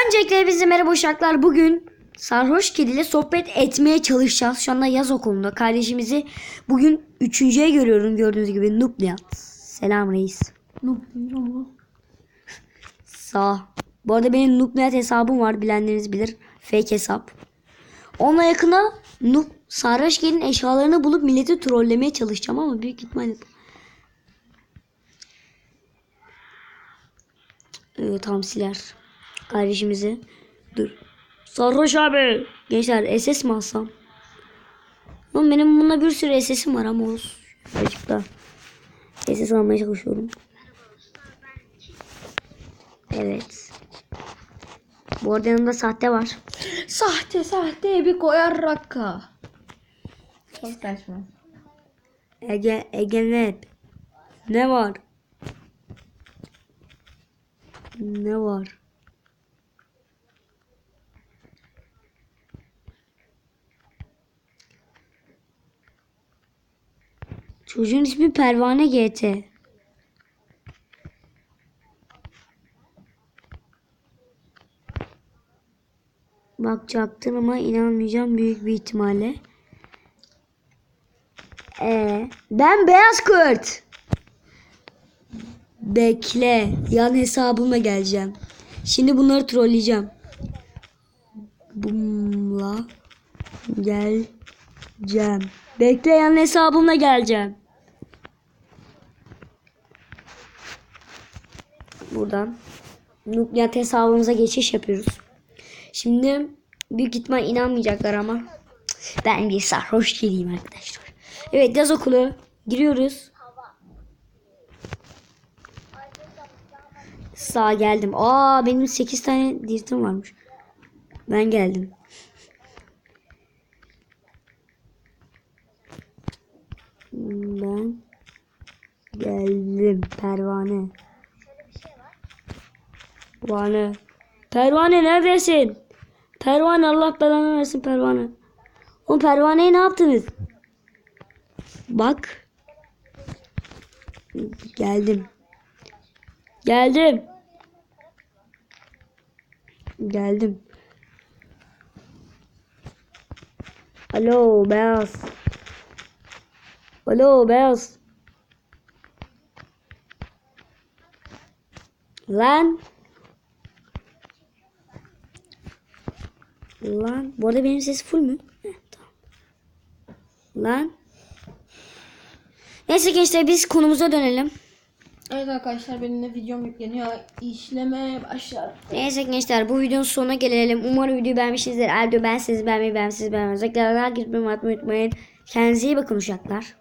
Öncelikle bize merhaba uşaklar. Bugün Sarhoş Kedi ile sohbet etmeye çalışacağız. Şu anda yaz okulunda. Kardeşimizi bugün üçüncüye görüyorum. Gördüğünüz gibi Nubliat. Selam reis. Nubliat. Sağ. Bu arada benim Nubliat hesabım var. Bilenleriniz bilir. Fake hesap. Onunla yakına Sarhoş Kedi'nin eşyalarını bulup milleti trollemeye çalışacağım ama büyük ihtimalle. Tam siler. Kardeşimizi. Dur. Sarhoş abi. Gençler SS mi alsam? Oğlum benim bunda bir sürü SS'im var ama olsun. Azıcık da SS almaya çalışıyorum. Evet. Bu arada yanımda sahte var. Sahte bir koyar rakka. Çok saçma. Ege ne var? Ne var? Çocuğun ismi Pervane GT. Bakacaktın ama inanmayacağım büyük bir ihtimalle. Ben Beyaz Kurt. Bekle. Yan hesabıma geleceğim. Şimdi bunları trolleyeceğim. Bununla geleceğim. Bekle, yan hesabımla geleceğim. Buradan Nubliat hesabımıza geçiş yapıyoruz. Şimdi büyük ihtimal inanmayacaklar ama ben bir sarhoş geleyim arkadaşlar. Evet, yaz okulu giriyoruz. Sağ geldim. Benim 8 tane dirtim varmış. Ben geldim. Ben geldim. Pervane. Pervane neredesin? Pervane, Allah belanı versin Pervane. O Pervane'yi ne yaptınız? Bak. Geldim. Alo Beyaz. Lan. Bu arada benim ses full mü? Tamam. Lan. Neyse gençler, biz konumuza dönelim. Evet arkadaşlar, benim de videom yükleniyor. İşlemeye başlar. Neyse gençler, bu videonun sonuna gelelim. Umarım videoyu beğenmişsinizdir. Eğer ben sizi beğenmeyi, özellikle like atmayı unutmayın. Kendinize iyi bakın uşaklar.